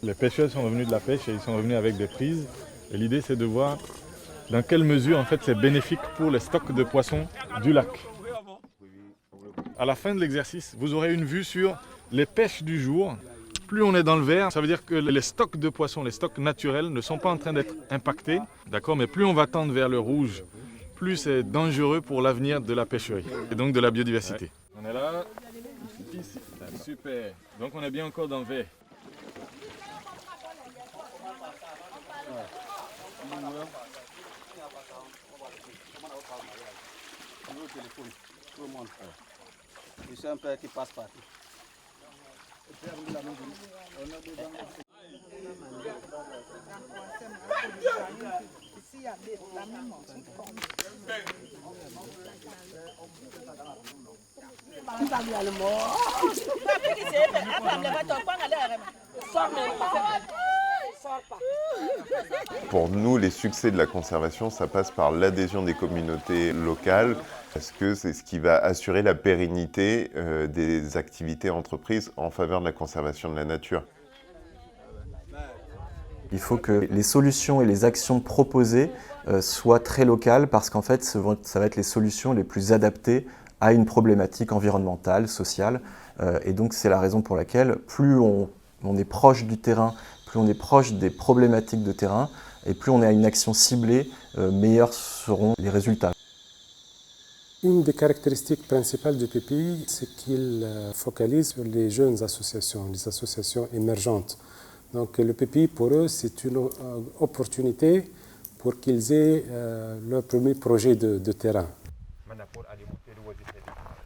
Les pêcheurs sont revenus de la pêche et ils sont revenus avec des prises. Et l'idée, c'est de voir dans quelle mesure en fait, c'est bénéfique pour les stocks de poissons du lac. À la fin de l'exercice, vous aurez une vue sur les pêches du jour. Plus on est dans le vert, ça veut dire que les stocks de poissons, les stocks naturels ne sont pas en train d'être impactés. D'accord, mais plus on va tendre vers le rouge, plus c'est dangereux pour l'avenir de la pêcherie et donc de la biodiversité. On est là, ici, super. Donc on est bien encore dans le vert. C'est un peu qui passe par Pour nous, les succès de la conservation, ça passe par l'adhésion des communautés locales, parce que c'est ce qui va assurer la pérennité des activités entreprises en faveur de la conservation de la nature. Il faut que les solutions et les actions proposées soient très locales, parce qu'en fait, ça va être les solutions les plus adaptées à une problématique environnementale, sociale. Et donc, c'est la raison pour laquelle plus on est proche du terrain, plus on est proche des problématiques de terrain, et plus on a une action ciblée, meilleurs seront les résultats. Une des caractéristiques principales du PPI, c'est qu'il focalise sur les jeunes associations, les associations émergentes. Donc le PPI, pour eux, c'est une opportunité pour qu'ils aient leur premier projet de terrain.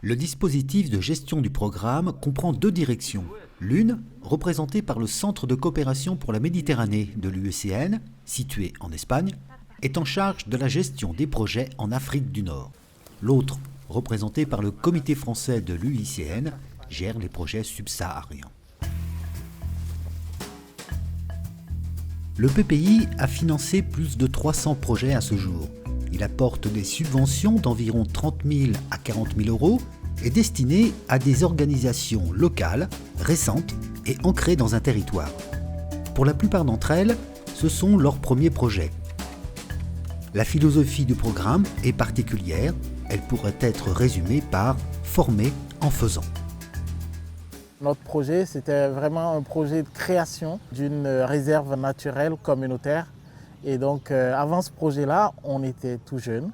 Le dispositif de gestion du programme comprend deux directions. L'une, représentée par le Centre de coopération pour la Méditerranée de l'UECN, situé en Espagne, est en charge de la gestion des projets en Afrique du Nord. L'autre, représentée par le Comité français de l'UICN, gère les projets subsahariens. Le PPI a financé plus de 300 projets à ce jour. Il apporte des subventions d'environ 30 000 à 40 000 euros et destinées à des organisations locales, récentes et ancrées dans un territoire. Pour la plupart d'entre elles, ce sont leurs premiers projets. La philosophie du programme est particulière. Elle pourrait être résumée par « former en faisant ». Notre projet, c'était vraiment un projet de création d'une réserve naturelle communautaire. Et donc, avant ce projet-là, on était tout jeunes.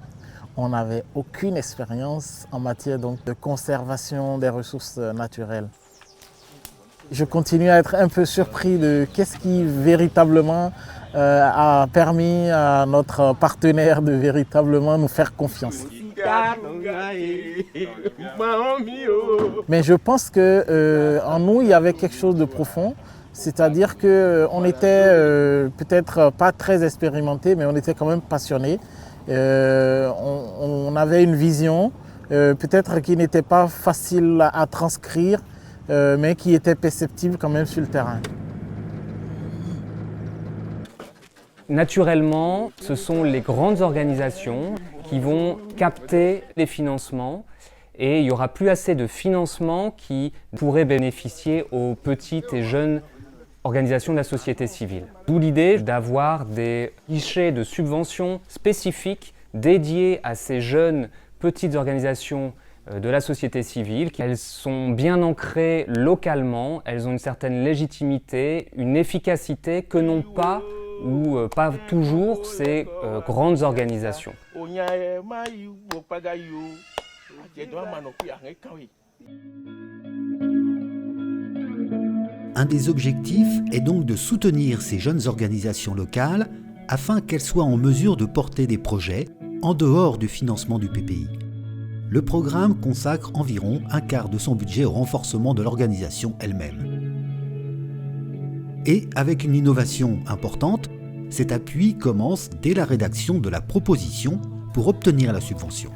On n'avait aucune expérience en matière donc, de conservation des ressources naturelles. Je continue à être un peu surpris de qu'est-ce qui véritablement a permis à notre partenaire de véritablement nous faire confiance. Mais je pense qu'en nous, il y avait quelque chose de profond. C'est-à-dire qu'on était peut-être pas très expérimentés, mais on était quand même passionnés. On avait une vision, peut-être qui n'était pas facile à transcrire, mais qui était perceptible quand même sur le terrain. Naturellement, ce sont les grandes organisations qui vont capter les financements et il n'y aura plus assez de financements qui pourraient bénéficier aux petites et jeunes organisations de la société civile. D'où l'idée d'avoir des guichets de subventions spécifiques dédiés à ces jeunes petites organisations de la société civile. Elles sont bien ancrées localement, elles ont une certaine légitimité, une efficacité que n'ont pas ou pas toujours ces grandes organisations. Un des objectifs est donc de soutenir ces jeunes organisations locales afin qu'elles soient en mesure de porter des projets en dehors du financement du PPI. Le programme consacre environ un quart de son budget au renforcement de l'organisation elle-même. Et avec une innovation importante, cet appui commence dès la rédaction de la proposition pour obtenir la subvention.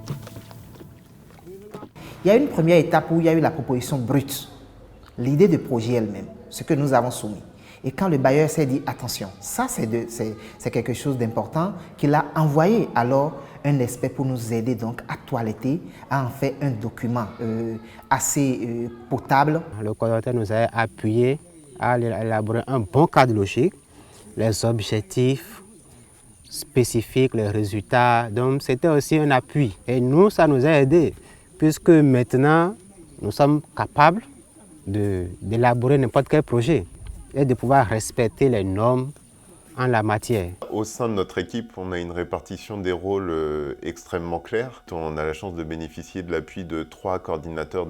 Il y a une première étape où il y a eu la proposition brute, l'idée de projet elle-même, ce que nous avons soumis. Et quand le bailleur s'est dit, attention, ça c'est quelque chose d'important, qu'il a envoyé alors un expert pour nous aider donc à toiletter, à en faire un document assez potable. Le coordonnateur nous a appuyé à élaborer un bon cadre logique, les objectifs spécifiques, les résultats. Donc c'était aussi un appui. Et nous, ça nous a aidés, puisque maintenant, nous sommes capables d'élaborer n'importe quel projet et de pouvoir respecter les normes en la matière. Au sein de notre équipe, on a une répartition des rôles extrêmement claire. On a la chance de bénéficier de l'appui de 3 coordinateurs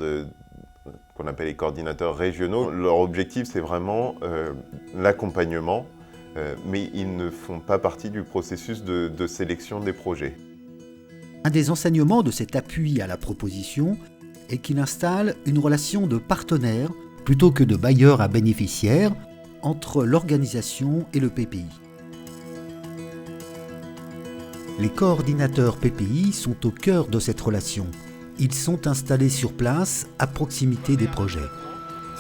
qu'on appelle les coordinateurs régionaux. Leur objectif, c'est vraiment l'accompagnement, mais ils ne font pas partie du processus de sélection des projets. Un des enseignements de cet appui à la proposition est qu'il installe une relation de partenaire plutôt que de bailleur à bénéficiaire entre l'organisation et le PPI. Les coordinateurs PPI sont au cœur de cette relation. Ils sont installés sur place à proximité des projets.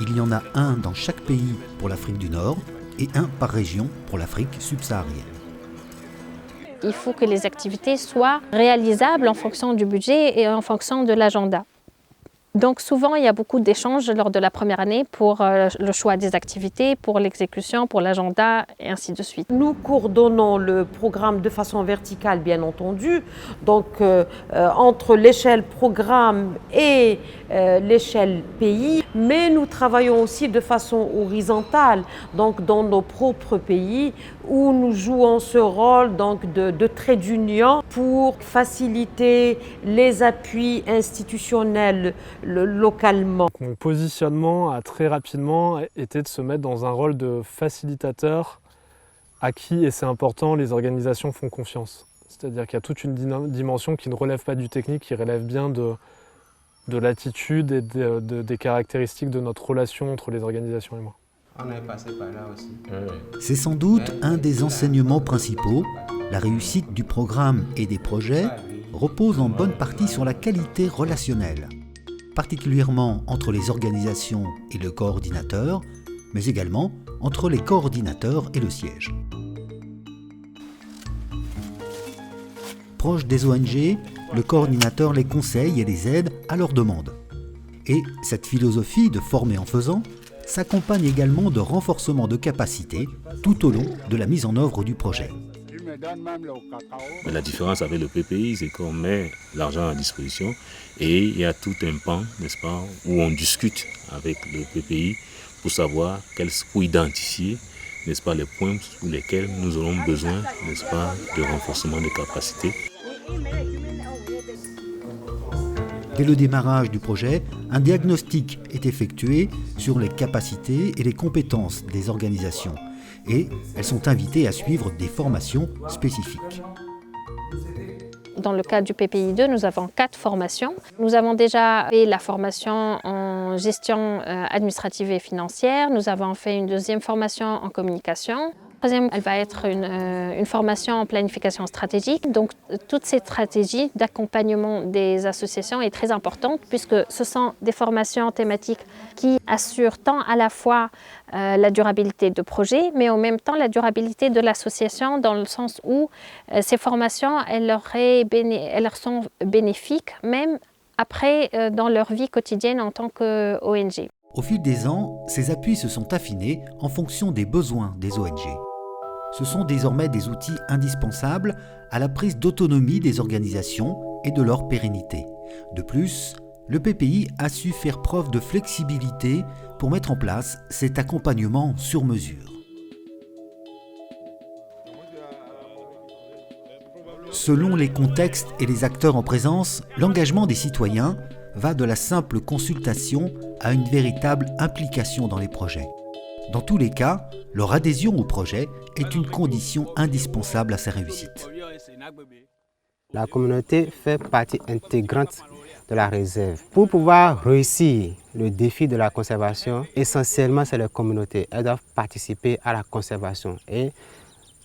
Il y en a un dans chaque pays pour l'Afrique du Nord et un par région pour l'Afrique subsaharienne. Il faut que les activités soient réalisables en fonction du budget et en fonction de l'agenda. Donc souvent, il y a beaucoup d'échanges lors de la première année pour le choix des activités, pour l'exécution, pour l'agenda et ainsi de suite. Nous coordonnons le programme de façon verticale, bien entendu, donc entre l'échelle programme et l'échelle pays, mais nous travaillons aussi de façon horizontale, donc dans nos propres pays, où nous jouons ce rôle donc de trait d'union pour faciliter les appuis institutionnels localement. Mon positionnement a très rapidement été de se mettre dans un rôle de facilitateur à qui, et c'est important, les organisations font confiance. C'est-à-dire qu'il y a toute une dimension qui ne relève pas du technique, qui relève bien de l'attitude et des caractéristiques de notre relation entre les organisations et moi. On est passé par là aussi. C'est sans doute un des enseignements principaux. La réussite du programme et des projets repose en bonne partie sur la qualité relationnelle, particulièrement entre les organisations et le coordinateur, mais également entre les coordinateurs et le siège. Proche des ONG, le coordinateur les conseille et les aide à leurs demandes. Et cette philosophie de former en faisant s'accompagne également de renforcement de capacités tout au long de la mise en œuvre du projet. La différence avec le PPI, c'est qu'on met l'argent à disposition et il y a tout un pan, n'est-ce pas, où on discute avec le PPI pour identifier, n'est-ce pas, les points sur lesquels nous aurons besoin, n'est-ce pas, de renforcement de capacités. Dès le démarrage du projet, un diagnostic est effectué sur les capacités et les compétences des organisations et elles sont invitées à suivre des formations spécifiques. Dans le cadre du PPI 2, nous avons 4 formations. Nous avons déjà fait la formation en gestion administrative et financière. Nous avons fait une deuxième formation en communication. La troisième, elle va être une formation en planification stratégique. Donc, toutes ces stratégies d'accompagnement des associations est très importante puisque ce sont des formations thématiques qui assurent tant à la fois la durabilité de projet, mais en même temps la durabilité de l'association dans le sens où ces formations, elles leur sont bénéfiques même après dans leur vie quotidienne en tant qu'ONG. Au fil des ans, ces appuis se sont affinés en fonction des besoins des ONG. Ce sont désormais des outils indispensables à la prise d'autonomie des organisations et de leur pérennité. De plus, le PPI a su faire preuve de flexibilité pour mettre en place cet accompagnement sur mesure. Selon les contextes et les acteurs en présence, l'engagement des citoyens va de la simple consultation à une véritable implication dans les projets. Dans tous les cas, leur adhésion au projet est une condition indispensable à sa réussite. La communauté fait partie intégrante de la réserve. Pour pouvoir réussir le défi de la conservation, essentiellement c'est les communautés. Elles doivent participer à la conservation. Et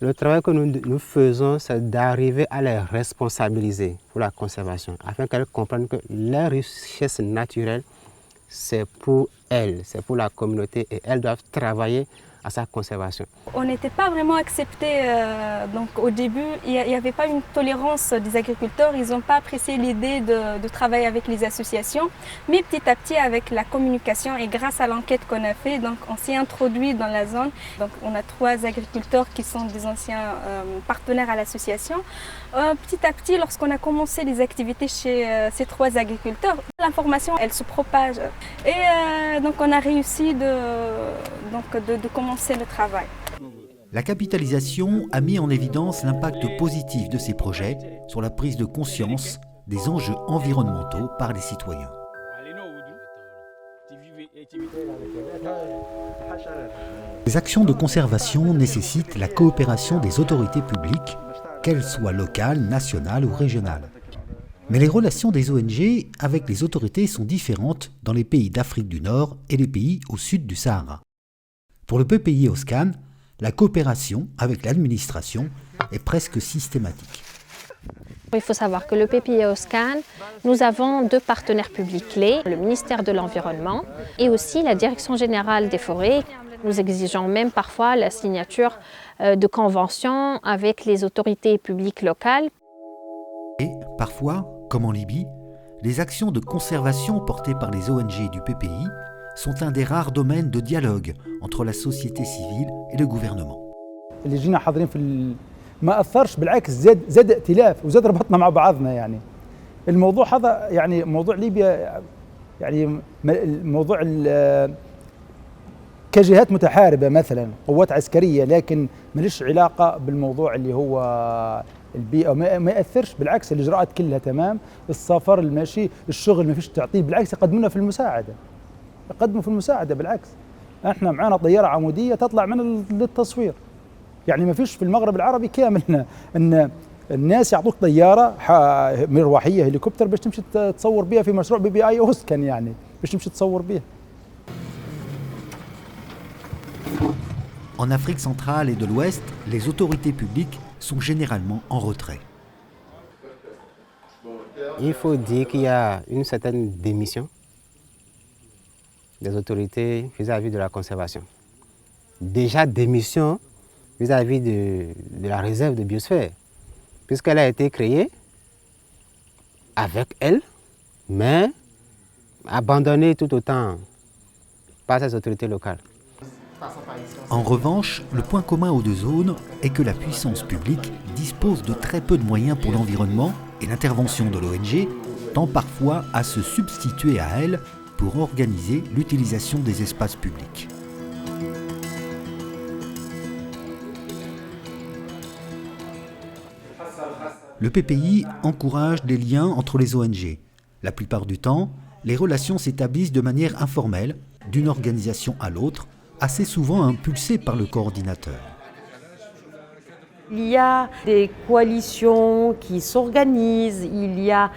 le travail que nous faisons, c'est d'arriver à les responsabiliser pour la conservation, afin qu'elles comprennent que les richesses naturelles, c'est pour elles, c'est pour la communauté et elles doivent travailler à sa conservation. On n'était pas vraiment acceptés. Donc au début, il n'y avait pas une tolérance des agriculteurs. Ils n'ont pas apprécié l'idée de travailler avec les associations. Mais petit à petit, avec la communication et grâce à l'enquête qu'on a fait, donc on s'est introduit dans la zone. Donc on a 3 agriculteurs qui sont des anciens partenaires à l'association. Petit à petit, lorsqu'on a commencé les activités chez ces 3 agriculteurs, l'information, elle se propage. Et donc on a réussi de commencer le travail. La capitalisation a mis en évidence l'impact positif de ces projets sur la prise de conscience des enjeux environnementaux par les citoyens. Les actions de conservation nécessitent la coopération des autorités publiques, qu'elles soient locales, nationales ou régionales. Mais les relations des ONG avec les autorités sont différentes dans les pays d'Afrique du Nord et les pays au sud du Sahara. Pour le PPI Oscan, la coopération avec l'administration est presque systématique. Il faut savoir que le PPI Oscan, nous avons 2 partenaires publics clés, le ministère de l'Environnement et aussi la Direction générale des forêts. Nous exigeons même parfois la signature de conventions avec les autorités publiques locales. Et parfois, comme en Libye, les actions de conservation portées par les ONG du PPI sont un des rares domaines de dialogue entre la société civile et le gouvernement. ما أثرش بالعكس زاد ائتلاف وزاد ربطنا مع بعضنا يعني الموضوع هذا يعني موضوع ليبيا يعني موضوع كجهات متحاربة مثلا قوات عسكرية لكن ماليش علاقة بالموضوع اللي هو البيئة ما يأثرش بالعكس الإجراءات كلها تمام السفر المشي الشغل ما فيش تعطيل بالعكس يقدمونا في المساعدة يقدموا في المساعدة بالعكس احنا معانا طيارة عمودية تطلع من للتصوير يعني ما فيش في المغرب العربي كامل ان الناس يعطوك طياره مروحيه هليكوبتر باش تمشي تصور بها في مشروع PPI Oscan يعني باش تمشي تصور بها. En Afrique centrale et de l'Ouest, les autorités publiques sont généralement en retrait. Il faut dire qu'il y a une certaine démission des autorités vis-à-vis de la conservation. Déjà démission vis-à-vis de la réserve de biosphère, puisqu'elle a été créée avec elle, mais abandonnée tout autant par ces autorités locales. En revanche, le point commun aux 2 zones est que la puissance publique dispose de très peu de moyens pour l'environnement et l'intervention de l'ONG tend parfois à se substituer à elle pour organiser l'utilisation des espaces publics. Le PPI encourage des liens entre les ONG. La plupart du temps, les relations s'établissent de manière informelle, d'une organisation à l'autre, assez souvent impulsées par le coordinateur. Il y a des coalitions qui s'organisent, il y a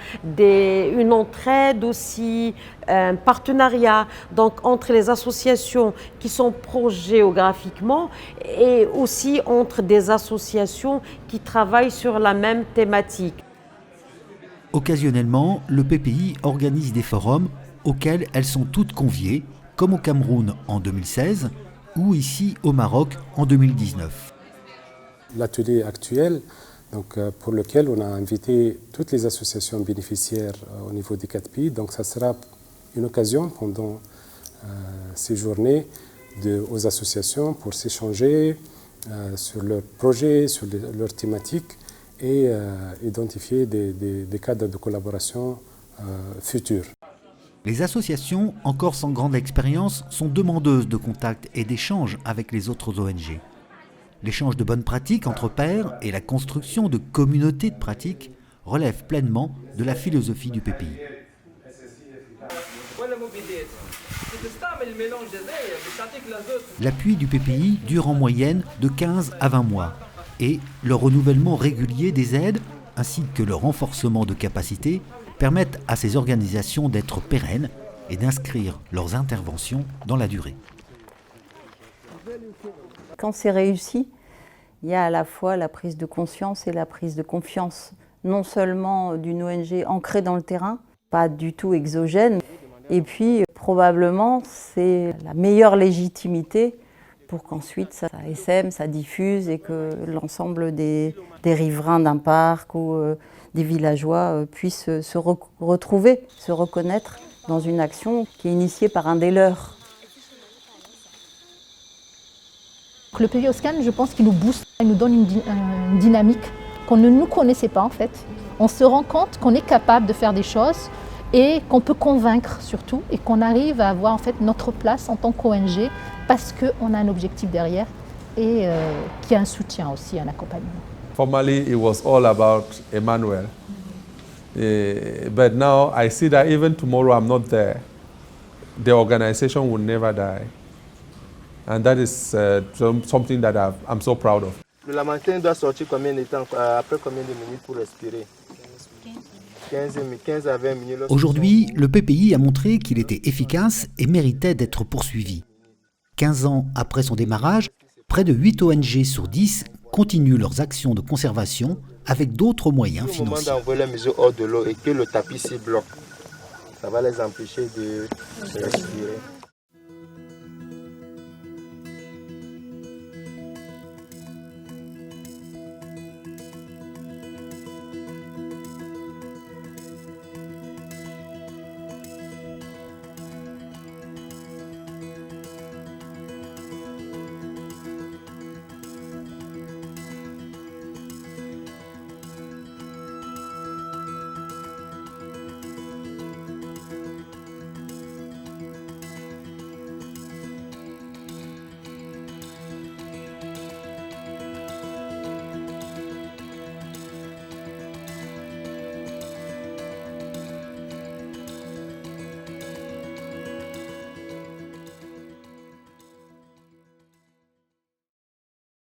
une entraide aussi, un partenariat donc, entre les associations qui sont proches géographiquement et aussi entre des associations qui travaillent sur la même thématique. Occasionnellement, le PPI organise des forums auxquels elles sont toutes conviées, comme au Cameroun en 2016 ou ici au Maroc en 2019. L'atelier actuel, donc, pour lequel on a invité toutes les associations bénéficiaires au niveau des 4 pays, donc ça sera une occasion pendant ces journées aux associations pour s'échanger sur leurs projets, sur leurs thématiques et identifier des cadres de collaboration futurs. Les associations, encore sans grande expérience, sont demandeuses de contacts et d'échanges avec les autres ONG. L'échange de bonnes pratiques entre pairs et la construction de communautés de pratiques relèvent pleinement de la philosophie du PPI. L'appui du PPI dure en moyenne de 15 à 20 mois et le renouvellement régulier des aides ainsi que le renforcement de capacités permettent à ces organisations d'être pérennes et d'inscrire leurs interventions dans la durée. Quand c'est réussi, il y a à la fois la prise de conscience et la prise de confiance, non seulement d'une ONG ancrée dans le terrain, pas du tout exogène, et puis probablement c'est la meilleure légitimité pour qu'ensuite ça essaime, ça diffuse et que l'ensemble des riverains d'un parc ou des villageois puissent se retrouver, se reconnaître dans une action qui est initiée par un des leurs. Le PPI Oscan, je pense qu'il nous booste, il nous donne une dynamique qu'on ne nous connaissait pas en fait. On se rend compte qu'on est capable de faire des choses et qu'on peut convaincre surtout et qu'on arrive à avoir en fait notre place en tant qu'ONG parce qu'on a un objectif derrière et qu'il y a un soutien aussi, un accompagnement. Formerly, it was all about Emmanuel. But now I see that even tomorrow I'm not there, the organization will never die. And that is something that I'm so proud of. Le Lamentin doit sortir combien de temps, après combien de minutes pour respirer? 15 à 20 minutes. Aujourd'hui, le PPI a montré qu'il était efficace et méritait d'être poursuivi. 15 ans après son démarrage, près de 8 ONG sur 10 continuent leurs actions de conservation avec d'autres moyens financiers. Au moment d'envoyer les mesures hors de l'eau et que le tapis s'y bloque, ça va les empêcher de respirer.